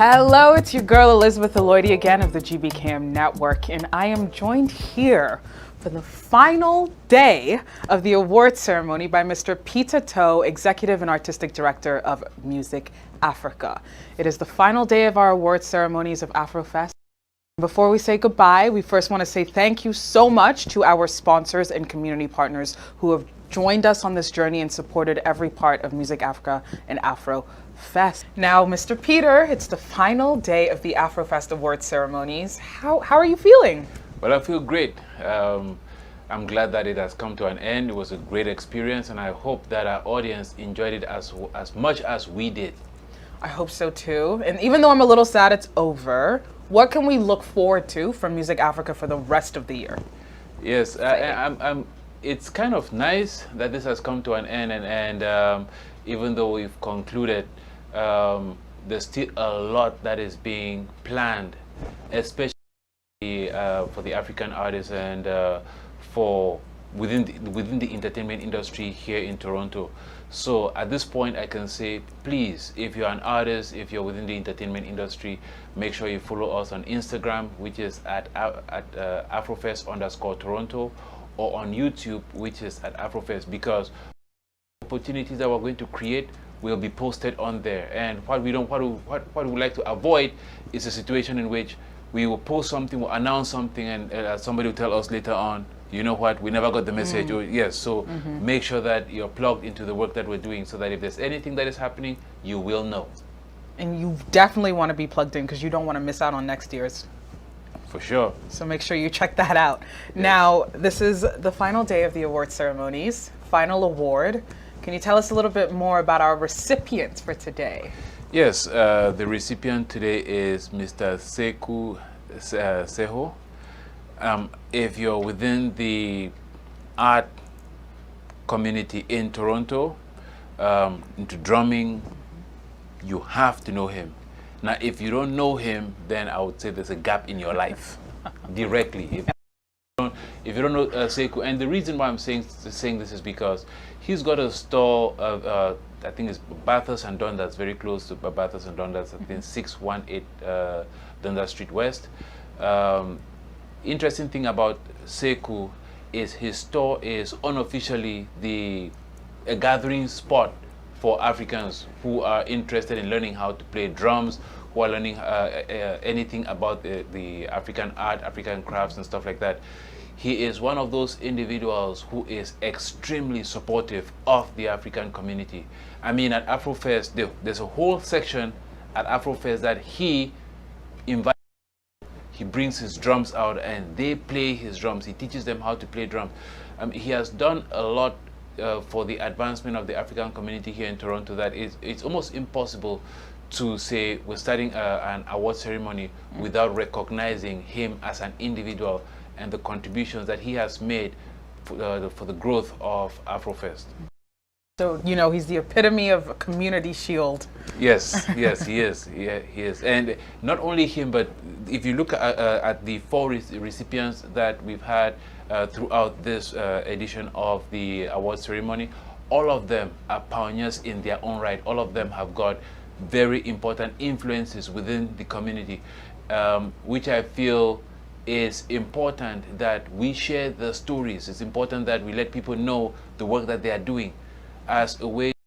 Hello, it's your girl Elizabeth Eloidy again of the GBKM Network, and I am joined here for the final day of the award ceremony by Mr. Peter Toe, Executive and Artistic Director of Music Africa. It is the final day of our award ceremonies of Afrofest. Before we say goodbye, we first want to say thank you so much to our sponsors and community partners who have joined us on this journey and supported every part of Music Africa and Afrofest. Now, Mr. Peter, it's the final day of the Afrofest award ceremonies. How are you feeling? Well, I feel great. I'm glad that it has come to an end. It was a great experience, and I hope that our audience enjoyed it as much as we did. I hope so too. And even though I'm a little sad it's over, what can we look forward to from Music Africa for the rest of the year? Yes, it's kind of nice that this has come to an end, and even though we've concluded, there's still a lot that is being planned, especially for the African artists and for within the entertainment industry here in Toronto. So at this point I can say, please, if you're an artist, if you're within the entertainment industry, make sure you follow us on Instagram, which is at Afrofest_Toronto, or on YouTube, which is at Afrofest, because opportunities that we're going to create will be posted on there. And what we would like to avoid is a situation in which we will post something, we'll announce something, and somebody will tell us later on, you know what, we never got the message. Or, yes, so make sure that you're plugged into the work that we're doing, so that if there's anything that is happening, you will know. And you definitely want to be plugged in because you don't want to miss out on next year's. For sure. So make sure you check that out. Yes. Now, this is the final day of the award ceremonies, final award. Can you tell us a little bit more about our recipients for today? Yes, the recipient today is Mr. Sekou Seho. If you're within the art community in Toronto, into drumming, you have to know him. Now, if you don't know him, then I would say there's a gap in your life, directly. If you don't know Sekou, and the reason why I'm saying this is because he's got a store of, I think it's Bathurst and Dundas, very close to Bathurst and Dundas, I think 618 Dundas Street West. Interesting thing about Sekou is his store is unofficially a gathering spot for Africans who are interested in learning how to play drums, who are learning anything about the African art, African crafts and stuff like that. He is one of those individuals who is extremely supportive of the African community. I mean, at Afrofest, there's a whole section at Afrofest that he invites. He brings his drums out and they play his drums. He teaches them how to play drums. He has done a lot for the advancement of the African community here in Toronto that it's almost impossible to say we're starting an award ceremony without recognizing him as an individual and the contributions that he has made for the growth of Afrofest. So, you know, he's the epitome of a community shield. Yes, yes, he is. Yeah, he is. And not only him, but if you look at the 4 recipients that we've had throughout this edition of the award ceremony, all of them are pioneers in their own right. All of them have got very important influences within the community, which I feel is important that we share the stories. It's important that we let people know the work that they are doing, as a way to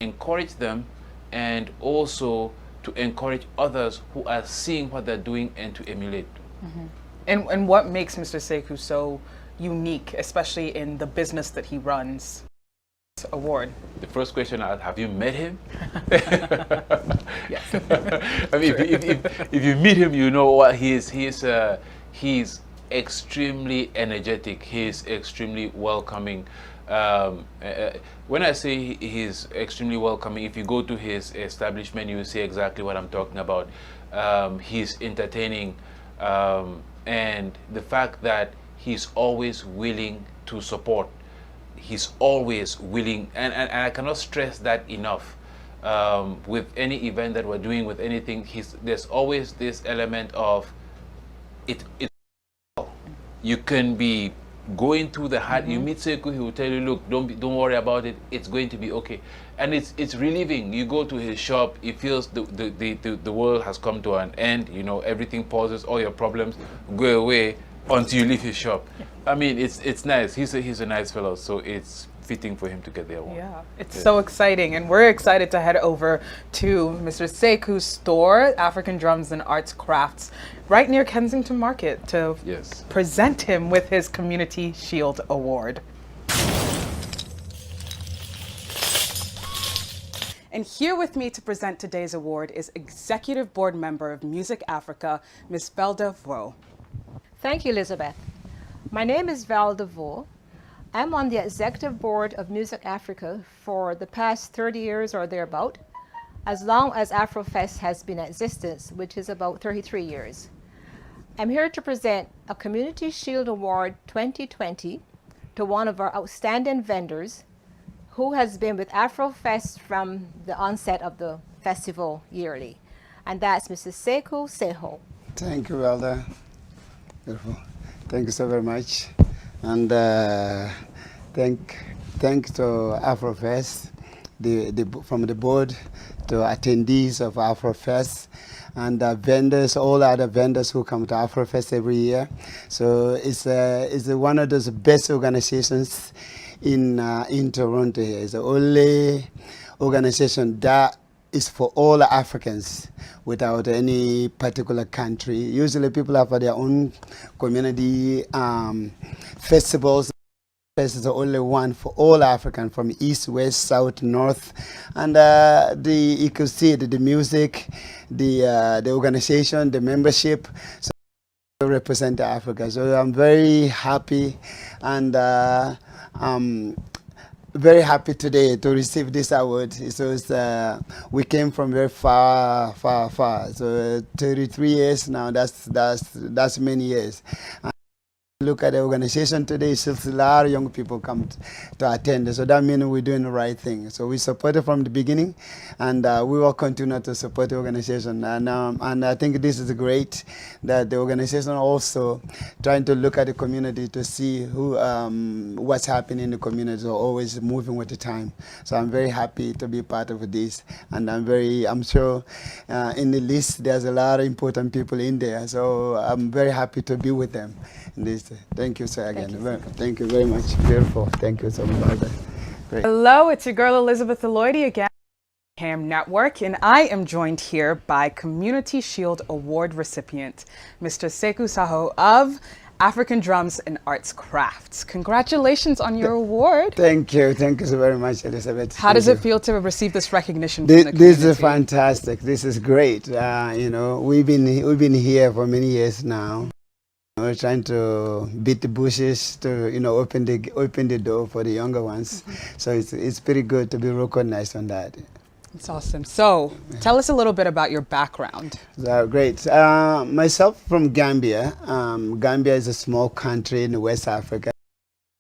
encourage them and also to encourage others who are seeing what they're doing and to emulate. And what makes Mr. Sekou so unique, especially in the business that he runs? Award. The first question, have you met him? Yes. I mean, if you meet him, you know what he is. He's extremely energetic. He's extremely welcoming. When I say he's extremely welcoming, if you go to his establishment, you will see exactly what I'm talking about. He's entertaining, and the fact that he's always willing to support. He's always willing, and I cannot stress that enough. With any event that we're doing, with anything, there's always this element of it. You can be going through the hard. You meet Sekou, he will tell you, look, don't worry about it. It's going to be okay, and it's relieving. You go to his shop, he feels the world has come to an end. You know, everything pauses, all your problems go away until you leave his shop. I mean, it's nice. He's a nice fellow, so it's fitting for him to get the award. Yeah, it's so exciting, and we're excited to head over to Mr. Sekou's store, African Drums and Arts Crafts, right near Kensington Market, to present him with his Community Shield Award. And here with me to present today's award is Executive Board Member of Music Africa, Ms. Velda Vaux. Thank you, Elizabeth. My name is Velda Vaux. I'm on the Executive Board of Music Africa for the past 30 years or thereabout, as long as Afrofest has been in existence, which is about 33 years. I'm here to present a Community Shield Award 2020 to one of our outstanding vendors who has been with Afrofest from the onset of the festival yearly, and that's Mrs. Sekou Seho. Thank you, Velda. Beautiful. Thank you so very much. And thanks to Afrofest, from the board to attendees of Afrofest, and vendors, all other vendors who come to Afrofest every year. So it's one of those best organizations in Toronto here. It's the only organization that is for all Africans without any particular country. Usually people have their own community festivals. This is the only one for all Africans, from east, west, south, north, and you could see the music, the organization, the membership. So represent Africa. So I'm very happy, and very happy today to receive this award. So we came from very far. So 33 years now. That's many years. Look at the organization today, still a lot of young people come to attend. So that means we're doing the right thing. So we supported from the beginning, and we will continue to support the organization. And I think this is great that the organization also trying to look at the community to see what's happening in the community, so always moving with the time. So I'm very happy to be part of this, and I'm sure in the list there's a lot of important people in there. So I'm very happy to be with them in this. Thank you, sir, again. Thank you very much. Beautiful. Thank you so much. Great. Hello, it's your girl Elizabeth Eloidy again, Cam Network, and I am joined here by Community Shield Award recipient, Mr. Sekou Seho of African Drums and Arts Crafts. Congratulations on your award. Thank you so very much, Elizabeth. How does it feel to receive this recognition from the community? This is fantastic. This is great. You know, we've been here for many years now. We're trying to beat the bushes to, open the door for the younger ones. So it's pretty good to be recognized on that. It's awesome. So tell us a little bit about your background. Great. Myself from Gambia. Gambia is a small country in West Africa,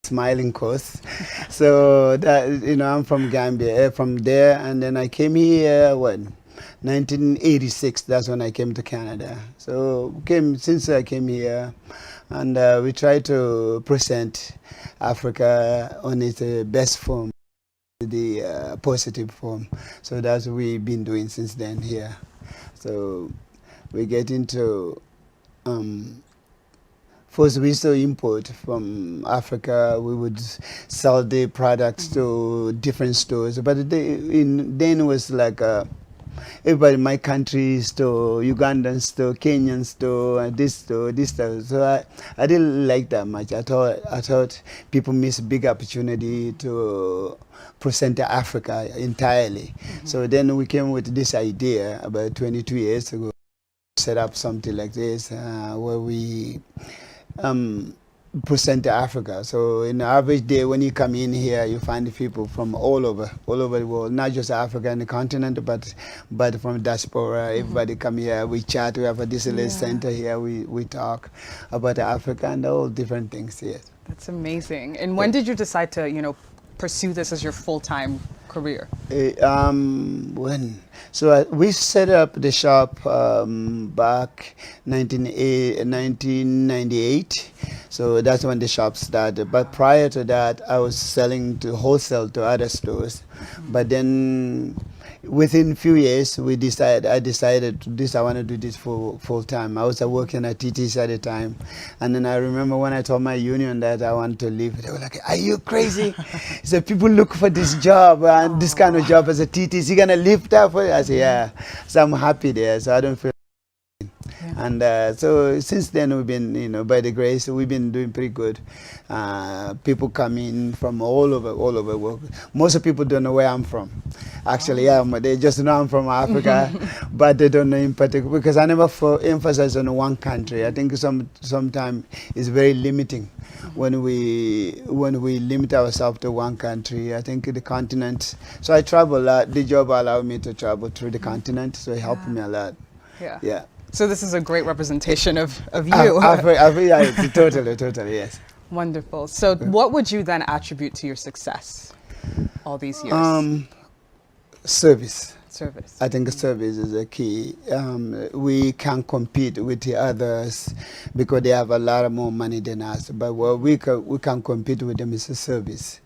smiling coast. So that, I'm from Gambia, from there, and then I came here 1986, that's when I came to Canada. So since I came here, and we try to present Africa on its best form, the positive form. So that's what we've been doing since then here. So we get into first we used to import from Africa. We would sell the products to different stores, but then it was like everybody, my country store, Ugandan store, Kenyan store, this store. So I didn't like that much. I thought people miss big opportunity to present Africa entirely. So then we came with this idea about 22 years ago, set up something like this where we present Africa. So in the average day when you come in here, you find people from all over the world, not just Africa and the continent, but from diaspora. Everybody come here, we chat, we have a little center here, we talk about Africa and all different things here. That's amazing. And when did you decide to, pursue this as your full-time career? So we set up the shop back 1998. So that's when the shop started. But prior to that, I was selling to wholesale to other stores. But then within a few years, I decided to this. I want to do this full time. I was working at TTC at the time, and then I remember when I told my union that I wanted to leave, they were like, "Are you crazy?" So people look for this job and this kind of job as a TTC. You gonna leave that for it? I said, "Yeah." So I'm happy there. So I don't feel. And so since then we've been, by the grace, we've been doing pretty good. People come in from all over world. Most of people don't know where I'm from. Actually, they just know I'm from Africa, but they don't know in particular because I never emphasize on one country. I think sometimes it's very limiting when we limit ourselves to one country. I think the continent. So I travel a lot. The job allowed me to travel through the continent, so it helped me a lot. Yeah. So this is a great representation of you. Yeah, totally, yes. Wonderful. So what would you then attribute to your success all these years? Service. Service. I think service is a key. We can compete with the others because they have a lot more money than us. But what we can compete with them is a service.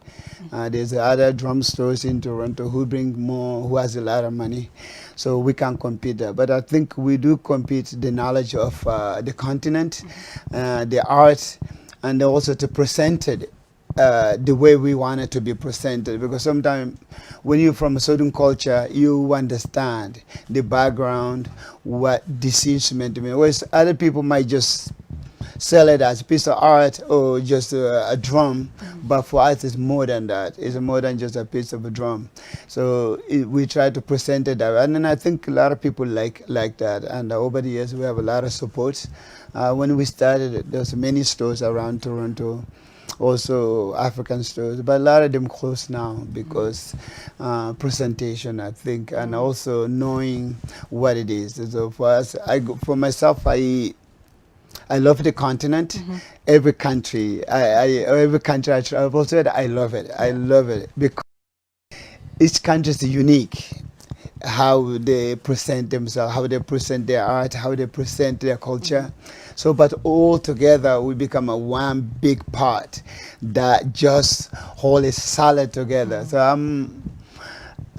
There's other drum stores in Toronto who has a lot of money. So we can compete there. But I think we do compete the knowledge of the continent, the art, and also to present it the way we want it to be presented. Because sometimes when you're from a certain culture, you understand the background, what this instrument means. Whereas other people might just sell it as a piece of art or just a drum, but for us it's more than that. It's more than just a piece of a drum. So we try to present it that way. And then I think a lot of people like that. And over the years we have a lot of support. When we started, there was many stores around Toronto, also African stores, but a lot of them closed now because presentation, I think, and also knowing what it is. So for us, for myself, I love the continent. Every country, every country I travel to, I love it. I love it because each country is unique. How they present themselves, how they present their art, how they present their culture. So, but all together we become a one big part that just hold it solid together. So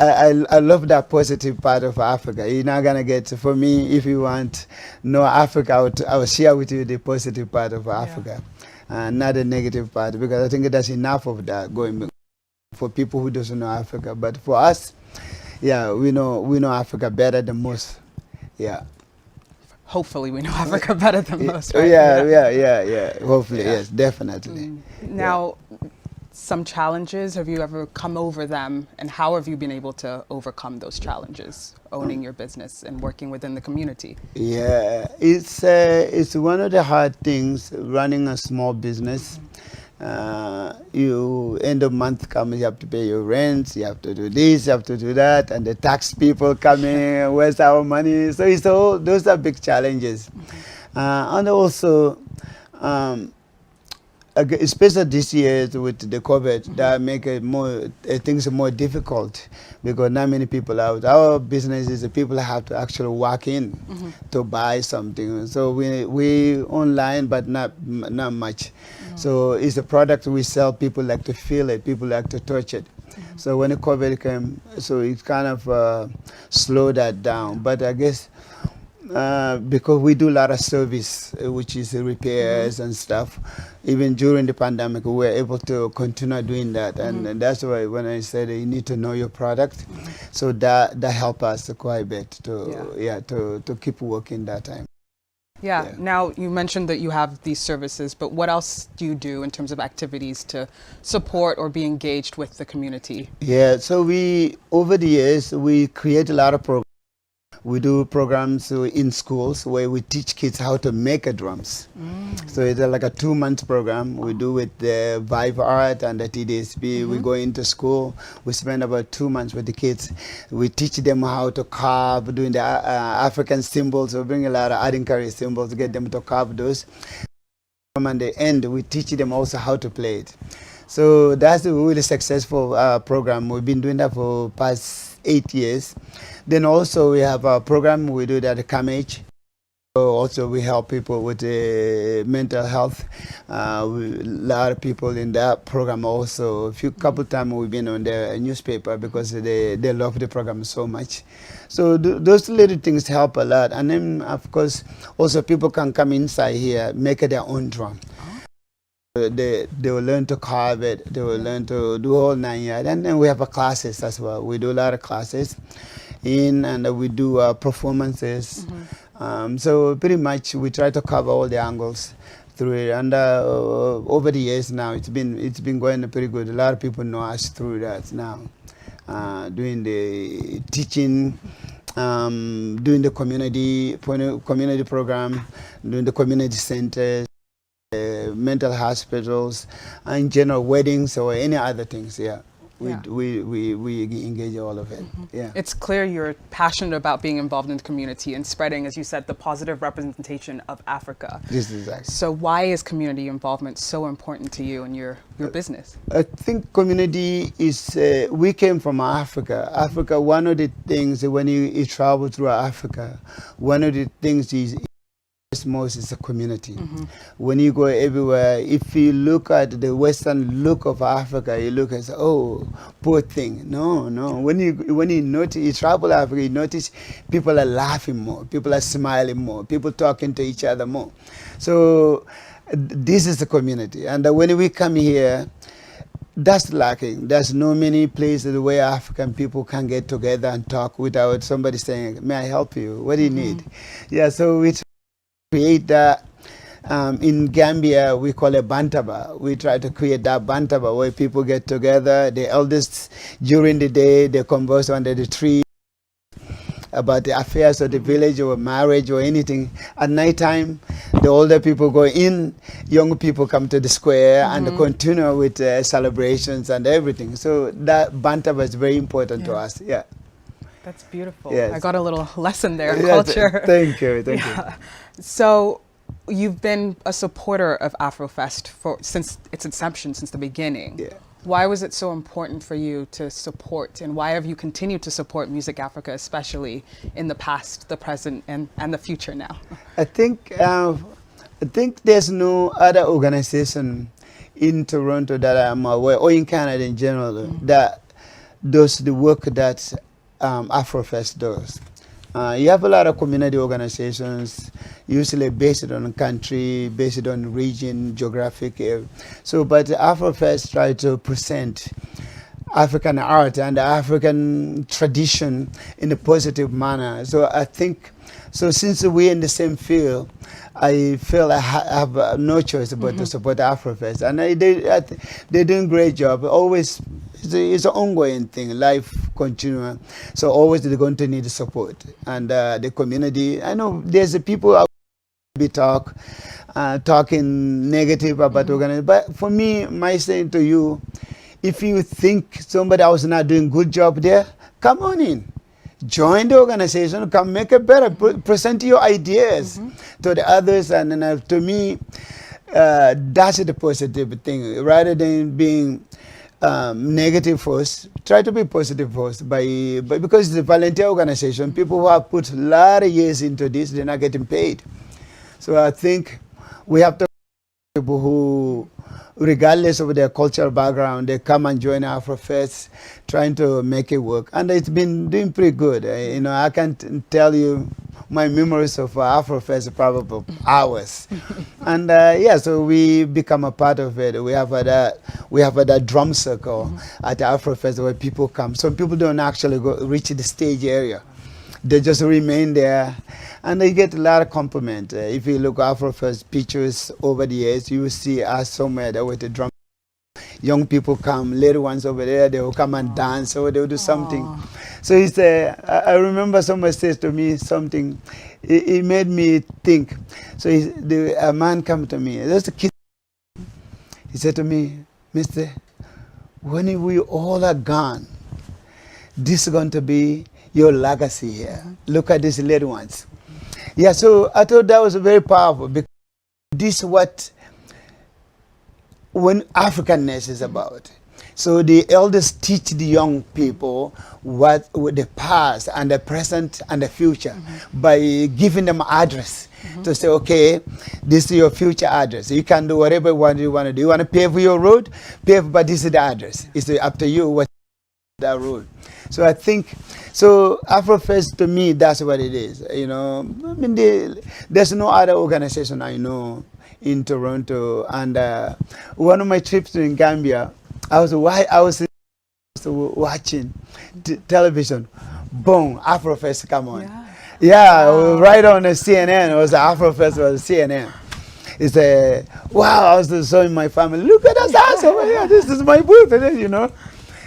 I love that positive part of Africa. You're not gonna get, for me, if you want know Africa, I will share with you the positive part of Africa, not the negative part, because I think that's enough of that going for people who doesn't know Africa. But for us, we know Africa better than most. Yeah. Hopefully we know Africa better than most, right? Yeah. Hopefully, yes, definitely. Now, some challenges, have you ever come over them, and how have you been able to overcome those challenges, owning your business and working within the community? Yeah, it's one of the hard things running a small business. You end of month comes, you have to pay your rent, you have to do this, you have to do that, and the tax people come in, where's our money? So those are big challenges. And also, especially this year with the COVID, that make it things more difficult because not many people out. Our business is that people have to actually walk in to buy something. So we online, but not much. So it's a product we sell. People like to feel it. People like to touch it. So when the COVID came, so it kind of slowed that down. But I guess because we do a lot of service, which is repairs and stuff, even during the pandemic, we were able to continue doing that. And that's why when I said you need to know your product, so that helped us quite a bit to keep working that time. Yeah. Now, you mentioned that you have these services, but what else do you do in terms of activities to support or be engaged with the community? Yeah, so over the years, we create a lot of programs. We do programs in schools where we teach kids how to make drums. So it's like a 2-month program. We do with the Vive Art and the TDSB. We go into school. We spend about 2 months with the kids. We teach them how to carve, doing the African symbols. We bring a lot of Adinkari symbols to get them to carve those. And at the end, we teach them also how to play it. So that's a really successful program. We've been doing that for past 8 years. Then also we have a program we do that at Camage. Also, we help people with mental health. A lot of people in that program also. A couple times we've been on the newspaper because they love the program so much. So those little things help a lot. And then, of course, also people can come inside here, make their own drum. They will learn to carve it. They will learn to do all 9 yards. And then we have classes as well. We do a lot of classes and we do performances. So pretty much we try to cover all the angles through it. And over the years now, it's been going pretty good. A lot of people know us through that now. Doing the teaching, doing the community program, doing the community centers, mental hospitals, and general weddings or any other things. We engage all of it. It's clear you're passionate about being involved in the community and spreading, as you said, the positive representation of Africa. This is exactly. So why is community involvement so important to you and your business? I think community is, we came from Africa. Africa, one of the things, when you travel through Africa, one of the things is most is a community. When you go everywhere, if you look at the Western look of Africa, you look and say, oh, poor thing. No. When you notice, you travel Africa, you notice people are laughing more, people are smiling more, people talking to each other more. So this is the community. And when we come here, that's lacking. There's no many places where African people can get together and talk without somebody saying, may I help you? What do you need? So we create that. In Gambia, we call it Bantaba. We try to create that Bantaba where people get together. The elders, during the day, they converse under the tree about the affairs of the village or marriage or anything. At night time, the older people go in, young people come to the square and continue with celebrations and everything. So that Bantaba is very important to us. That's beautiful. Yes. I got a little lesson there in culture. Thank you. So you've been a supporter of Afrofest since its inception, since the beginning. Why was it so important for you to support, and why have you continued to support Music Africa, especially in the past, the present, and the future now? I think there's no other organization in Toronto that I'm aware, or in Canada in general, that does the work that Afrofest does. You have a lot of community organizations, usually based on country, based on region, geographic area. So, but Afrofest try to present African art and African tradition in a positive manner. So I think, since we're in the same field, I feel I have no choice but to support Afrofest. And they're doing a great job. Always, it's an ongoing thing, life continuing. So always they're going to need support. And the community, I know there's people out there talking negative about organization. But for me, my saying to you, if you think somebody else is not doing a good job there, come on in. Join the organization, come make it better, present your ideas to the others. And to me, that's the positive thing. Rather than being negative first, try to be positive first. Because it's a volunteer organization, people who have put a lot of years into this, they're not getting paid. So I think we have to people who, regardless of their cultural background, they come and join Afrofest, trying to make it work. And it's been doing pretty good. I can't tell you my memories of Afrofest, probably hours. And so we become a part of it. We have that drum circle at Afrofest where people come. Some people don't actually reach the stage area. They just remain there, and they get a lot of compliment. If you look at Afrofest pictures over the years, you will see us somewhere there with the drum. Young people come, little ones over there, they will come and dance, or they will do something. So I remember someone says to me something, it made me think. So a man came to me, just a kid. He said to me, Mister, when we all are gone, this is going to be your legacy here. Look at these little ones. So I thought that was very powerful, because this is what when Africanness is about. So the elders teach the young people what with the past and the present and the future by giving them address to say, okay, this is your future address. You can do whatever you want to do. You want to pave your road, pave, but this is the address. It's up to you what that road. So I think, so Afrofest to me, that's what it is. You know, I mean, there's no other organization I know in Toronto. And one of my trips in Gambia, I was watching television. Boom, Afrofest, come on. Yeah, wow. Right on the CNN. It was the Afrofest, was CNN. It's a, wow, I was showing my family, look at us, ass over here, this is my booth, and then, you know.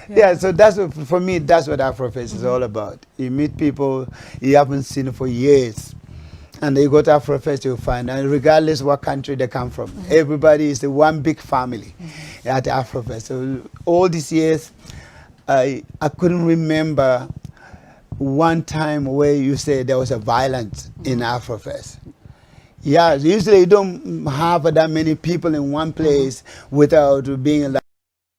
Yeah, so that's what, for me, that's what Afrofest is all about. You meet people you haven't seen for years. And you go to Afrofest, you'll find, and regardless what country they come from, everybody is the one big family at the Afrofest. So all these years, I couldn't remember one time where you say there was a violence in Afrofest. Yeah, usually you don't have that many people in one place without being like,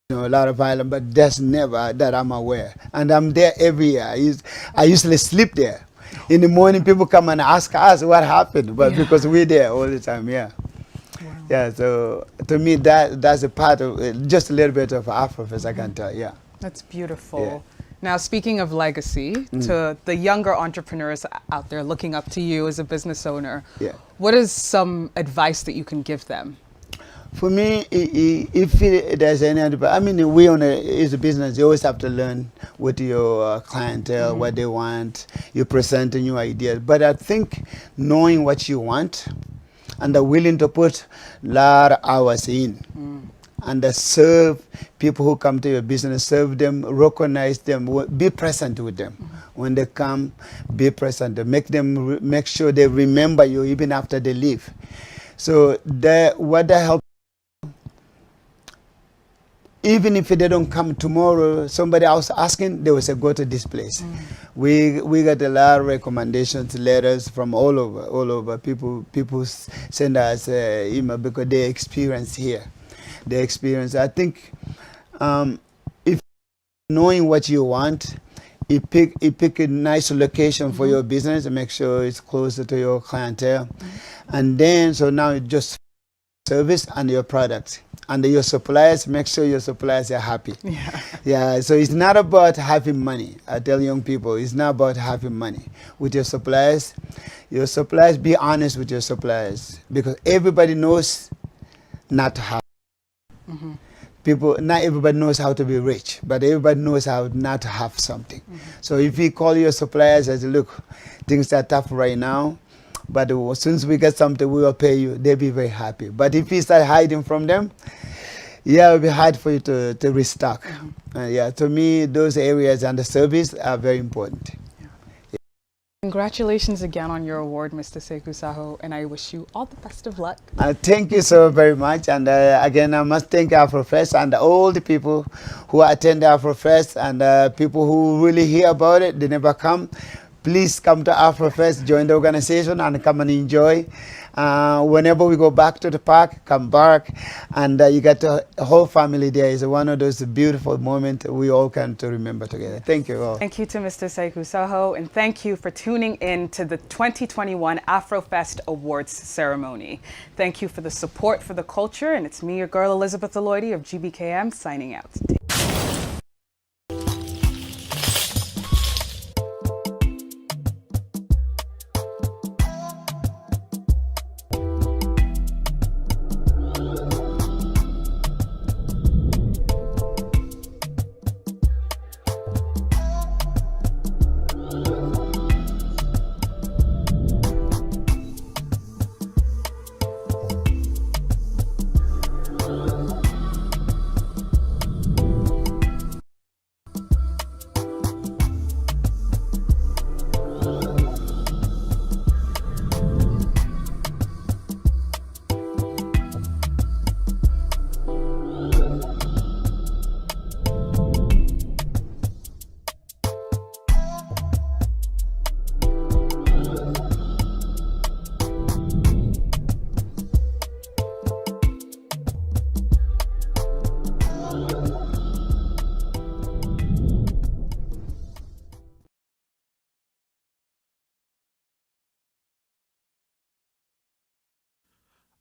you know, a lot of violence, but that's never that I'm aware. And I'm there every year. I usually sleep there. In the morning, people come and ask us what happened, but because we're there all the time, Wow. Yeah, so to me, that's a part of, just a little bit of Afrofest, I can tell, That's beautiful. Now, speaking of legacy, to the younger entrepreneurs out there looking up to you as a business owner, what is some advice that you can give them? For me, if there's any other, I mean, we own it's a business. You always have to learn with your clientele, what they want. You present a new idea. But I think knowing what you want and willing to put a lot of hours in and serve people who come to your business, serve them, recognize them, be present with them. When they come, be present. Make sure they remember you even after they leave. So what that helps, even if they don't come tomorrow, somebody else asking, they will say, go to this place. We got a lot of recommendations, letters from all over. People send us email because they experience here. They experience. I think if knowing what you want, you pick a nice location for your business and make sure it's closer to your clientele. And then, so now it's just service and your products. And your suppliers, make sure your suppliers are happy. Yeah, so it's not about having money. I tell young people, it's not about having money. With your suppliers, be honest with your suppliers. Because everybody knows not to have. Not everybody knows how to be rich, but everybody knows how not to have something. So if you call your suppliers and say, look, things are tough right now, but as soon as we get something, we will pay you, they'll be very happy. But if you start hiding from them, it'll be hard for you to restock. To me, those areas and the service are very important. Congratulations again on your award, Mr. Sekou Saho, and I wish you all the best of luck. Thank you so very much. And again, I must thank Afrofest and all the people who attend Afrofest and people who really hear about it, they never come. Please come to Afrofest, join the organization and come and enjoy. Whenever we go back to the park, come back, and you get the whole family there. It's one of those beautiful moments we all can to remember together. Thank you all. Thank you to Mr. Sekou Saho, and thank you for tuning in to the 2021 Afrofest Awards ceremony. Thank you for the support for the culture, and it's me, your girl, Elizabeth Aloidi of GBKM, signing out.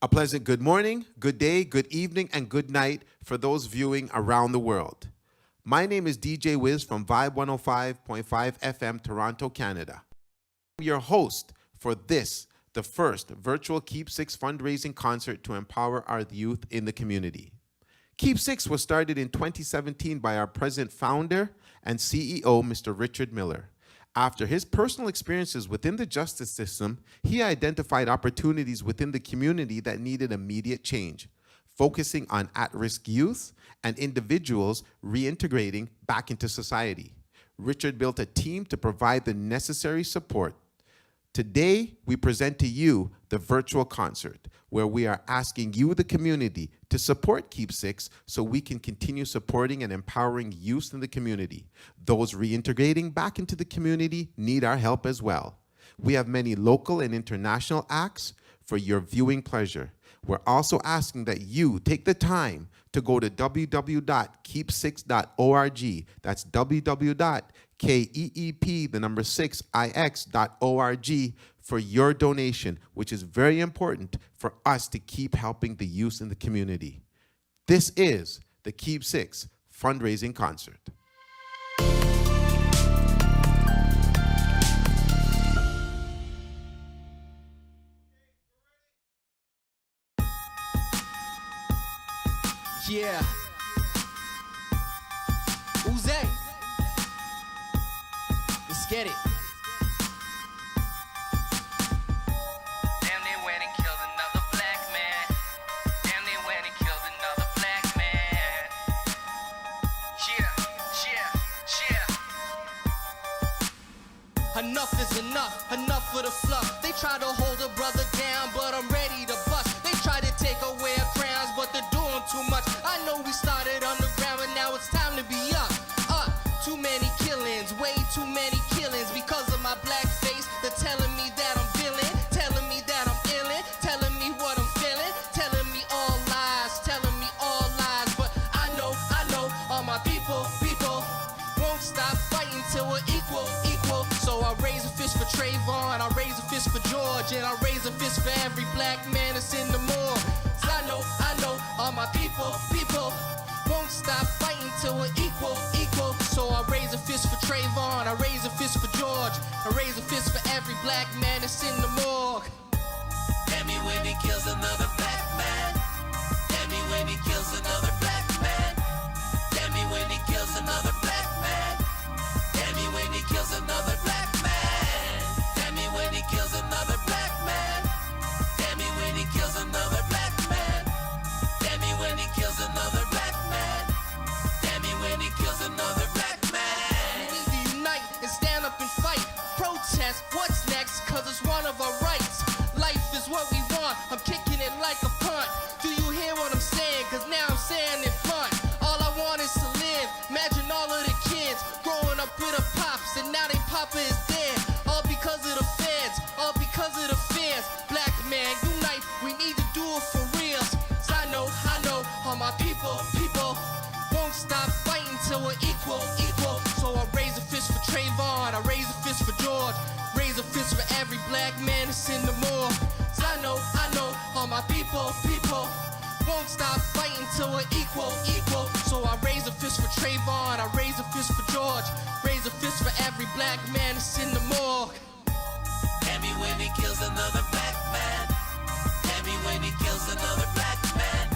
A pleasant good morning, good day, good evening, and good night for those viewing around the world. My name is DJ Wiz from Vibe 105.5 FM, Toronto, Canada. I'm your host for this, the first virtual Keep Six fundraising concert to empower our youth in the community. Keep Six was started in 2017 by our present founder and CEO, Mr. Richard Miller. After his personal experiences within the justice system, he identified opportunities within the community that needed immediate change, focusing on at-risk youth and individuals reintegrating back into society. Richard built a team to provide the necessary support. Today, we present to you the virtual concert, where we are asking you, the community, to support Keep Six so we can continue supporting and empowering youth in the community. Those reintegrating back into the community need our help as well. We have many local and international acts for your viewing pleasure. We're also asking that you take the time to go to www.keep6.org. That's www.keep6.org for your donation, which is very important for us to keep helping the youth in the community. This is the Keep Six fundraising concert. Yeah. Uze. Let's get it. Damn, they went and killed another black man. Damn, they went and killed another black man. Yeah. Enough is enough for the fluff. They try to hold a brother down, but I'm ready to bust. They try to take away our crowns, but they're doing too much. I know we started underground, but now it's time to be up. Too many killings, way too many killings. Because of my black face, they're telling me that I'm villain, telling me that I'm illin', telling me what I'm feeling, telling me all lies. But I know, all my people won't stop fighting till we're equal. So I raise a fist for Trayvon, I raise a fist for George, and I raise a fist for every black man that's in the morgue. So I know, all my people won't stop fighting till we're equal. So I raise a fist for Trayvon, I raise a fist for George, I raise a fist for every black man that's in the morgue. Damn me when he kills another black man. Damn me when he kills another black man. Damn me when he kills another black man. Damn me when he kills another black man. Damn me when he kills another black man. Damn me when he kills another black man. Damn me when he kills another black man. Damn me when he kills another black man. We need to unite and stand up and fight. Protest, what's next? Cause it's one of our rights. Life is what we want, I'm kicking it like a punt. Do you hear what I'm saying? Cause now I'm saying it blunt. All I want is to live. Imagine all of the kids growing up with a pops, and now they papa is dead. All because of the feds, all because of the fears. Black man, unite, we need to do it for real. So I know, all my people won't stop fighting till we're equal. So I raise a fist for Trayvon, I raise a fist for George, raise a fist for every black man that's in the morgue. So I know, all my people won't stop fighting till we're equal. So I raise a fist for Trayvon, I raise a fist for George, raise a fist for every black man that's in the morgue. Damn me when he kills another black man. Damn me when he kills another black man.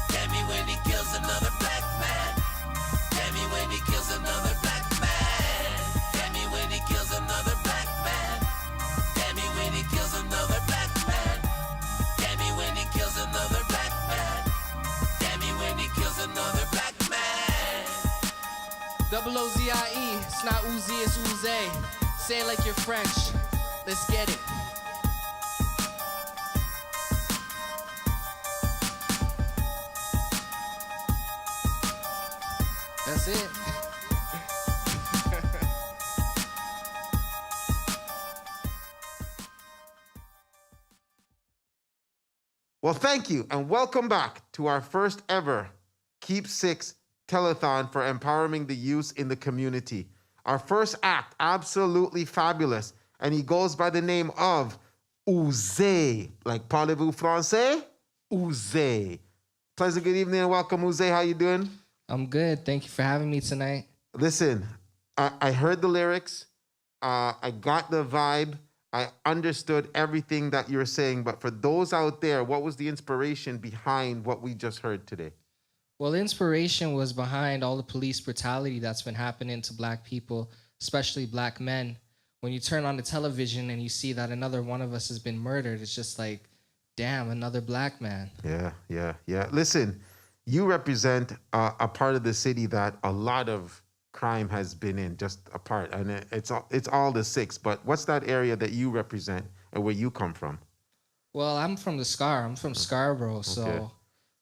Damn me when he kills another black man. Damn me when he kills another black man. Damn me when he kills another black man. Damn me when he kills another black man. Damn me when he kills another black man. Damn me when he kills another black man. OOZIE, it's not Uzi, it's Uze. Say it like you're French. Let's get it. That's it. Well, thank you, and welcome back to our first ever Keep Six telethon for empowering the youth in the community. Our first act, absolutely fabulous, and he goes by the name of Uze. Like, parlez-vous français? Uze. Pleasant good evening and welcome, Uze. How you doing? I'm good. Thank you for having me tonight. Listen, I heard the lyrics. I got the vibe. I understood everything that you're saying. But for those out there, what was the inspiration behind what we just heard today? Well, the inspiration was behind all the police brutality that's been happening to Black people, especially Black men. When you turn on the television and you see that another one of us has been murdered, it's just like, damn, another Black man. Yeah. Listen, you represent a part of the city that a lot of crime has been in, just a part, and it's all the six. But what's that area that you represent and where you come from? Well, I'm from the Scar. I'm from Scarborough, so Okay.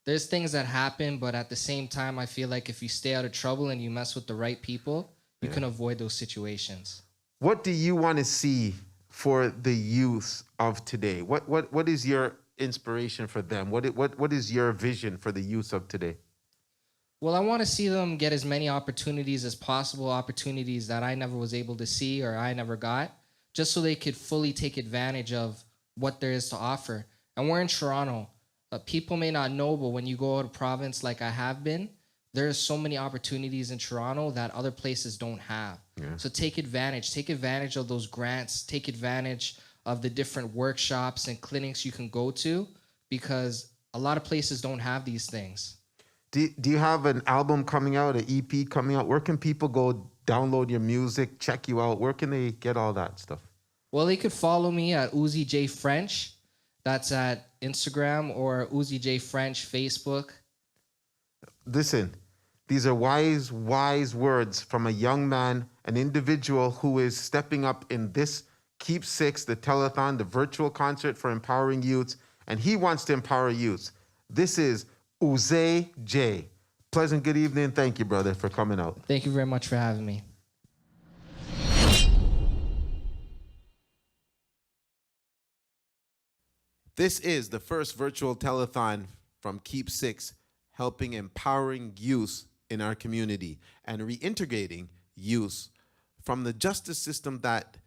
there's things that happen, but at the same time, I feel like if you stay out of trouble and you mess with the right people, you can avoid those situations. What do you want to see for the youth of today? What is your inspiration for them? What is your vision for the youth of today? Well, I want to see them get as many opportunities as possible, opportunities that I never was able to see or I never got, just so they could fully take advantage of what there is to offer. And we're in Toronto. People may not know, but when you go out of province like I have been, there's so many opportunities in Toronto that other places don't have. Yeah. So take advantage of those grants, take advantage of the different workshops and clinics you can go to, because a lot of places don't have these things. Do you have an album coming out, an EP coming out? Where can people go download your music, check you out? Where can they get all that stuff? Well, they could follow me at Uzi J French. That's at Instagram, or Uzi J French Facebook. Listen, these are wise words from a young man, an individual who is stepping up in this Keep Six, the telethon, the virtual concert for empowering youths, and he wants to empower youths. This is Uze J. Pleasant good evening. Thank you, brother, for coming out. Thank you very much for having me. This is the first virtual telethon from Keep Six, helping empowering youth in our community and reintegrating youth from the justice system that,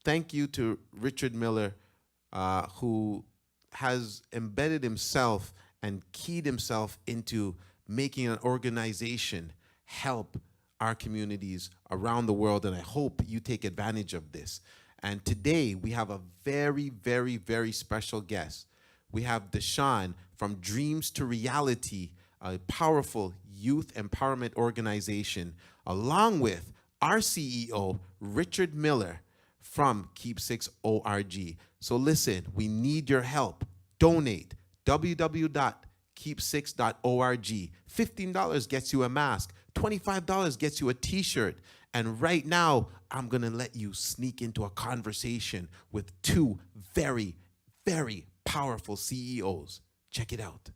thank you to Richard Miller, who has embedded himself and keyed himself into making an organization help our communities around the world. And I hope you take advantage of this. And today we have a very, very, very special guest. We have Deshaun from Dreams to Reality, a powerful youth empowerment organization, along with our CEO, Richard Miller from Keep Six ORG. So listen, we need your help. Donate. www.keep6.org. $15 gets you a mask. $25 gets you a t-shirt. And right now, I'm going to let you sneak into a conversation with two very, very powerful CEOs. Check it out.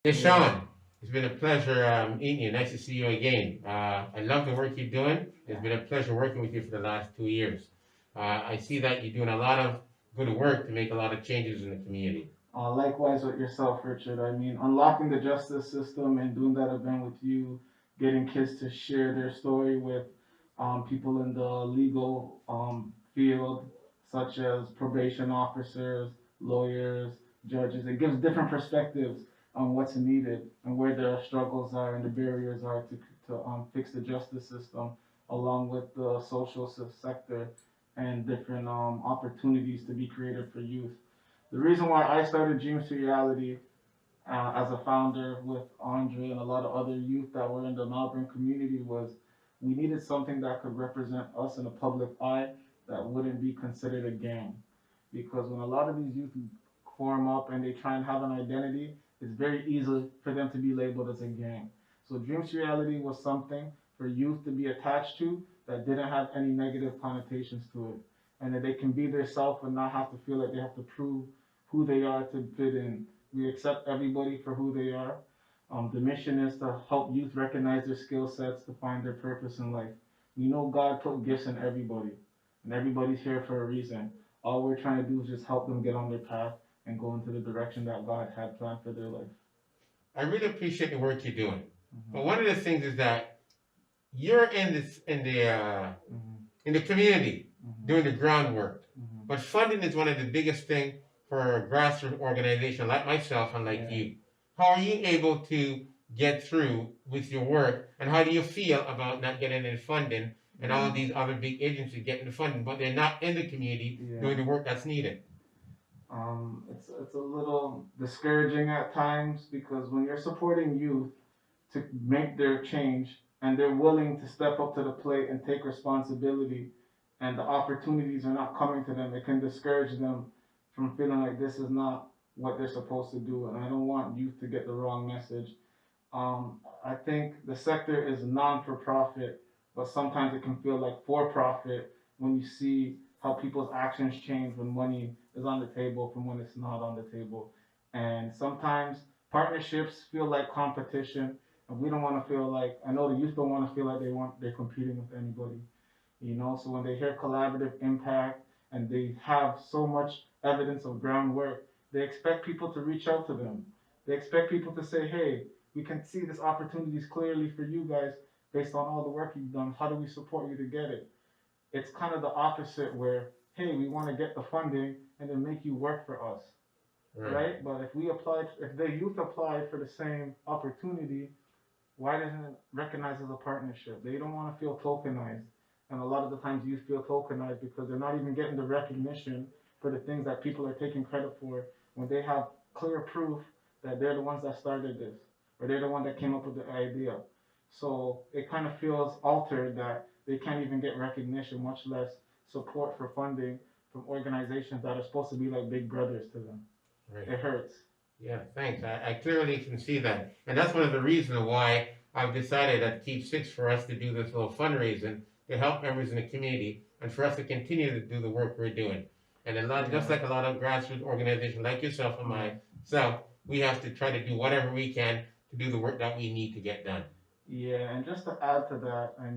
Hey, Sean, it's been a pleasure meeting you. Nice to see you again. I love the work you're doing. It's been a pleasure working with you for the last 2 years. I see that you're doing a lot of good work to make a lot of changes in the community. Likewise with yourself, Richard. I mean, unlocking the justice system and doing that event with you, getting kids to share their story with people in the legal field, such as probation officers, lawyers, judges. It gives different perspectives on what's needed and where their struggles are and the barriers are to fix the justice system, along with the social sector and different opportunities to be created for youth. The reason why I started Dreams to Reality as a founder with Andre and a lot of other youth that were in the Melbourne community was we needed something that could represent us in the public eye that wouldn't be considered a gang. Because when a lot of these youth form up and they try and have an identity, it's very easy for them to be labeled as a gang. So Dreams to Reality was something for youth to be attached to that didn't have any negative connotations to it. And that they can be their self and not have to feel like they have to prove who they are to fit in. We accept everybody for who they are. The mission is to help youth recognize their skill sets to find their purpose in life. We know God put gifts in everybody, and everybody's here for a reason. All we're trying to do is just help them get on their path and go into the direction that God had planned for their life. I really appreciate the work you're doing. But one of the things is that you're in the community. doing the groundwork. But funding is one of the biggest things for a grassroots organization like myself and like you. How are you able to get through with your work, and how do you feel about not getting any funding and all of these other big agencies getting the funding, but they're not in the community doing the work that's needed? It's a little discouraging at times because when you're supporting youth to make their change and they're willing to step up to the plate and take responsibility and the opportunities are not coming to them, it can discourage them from feeling like this is not what they're supposed to do. And I don't want youth to get the wrong message. I think the sector is non-for-profit, but sometimes it can feel like for-profit when you see how people's actions change when money is on the table from when it's not on the table. And sometimes partnerships feel like competition, and we don't want to feel like, I know the youth don't want to feel like they're competing with anybody. So when they hear collaborative impact and they have so much evidence of groundwork, they expect people to reach out to them. They expect people to say, hey, we can see this opportunities clearly for you guys based on all the work you've done. How do we support you to get it? It's kind of the opposite where, hey, we want to get the funding and then make you work for us, right? But if the youth applied for the same opportunity, why doesn't it recognize as a partnership? They don't want to feel tokenized. And a lot of the times youth feel tokenized because they're not even getting the recognition for the things that people are taking credit for when they have clear proof that they're the ones that started this or they're the one that came up with the idea. So it kind of feels altered that they can't even get recognition, much less support for funding from organizations that are supposed to be like big brothers to them. Right. It hurts. Yeah, thanks. I clearly can see that. And that's one of the reasons why I've decided at Keep Six for us to do this little fundraising to help members in the community and for us to continue to do the work we're doing. And just like a lot of grassroots organizations like yourself and myself, we have to try to do whatever we can to do the work that we need to get done. Yeah, and just to add to that,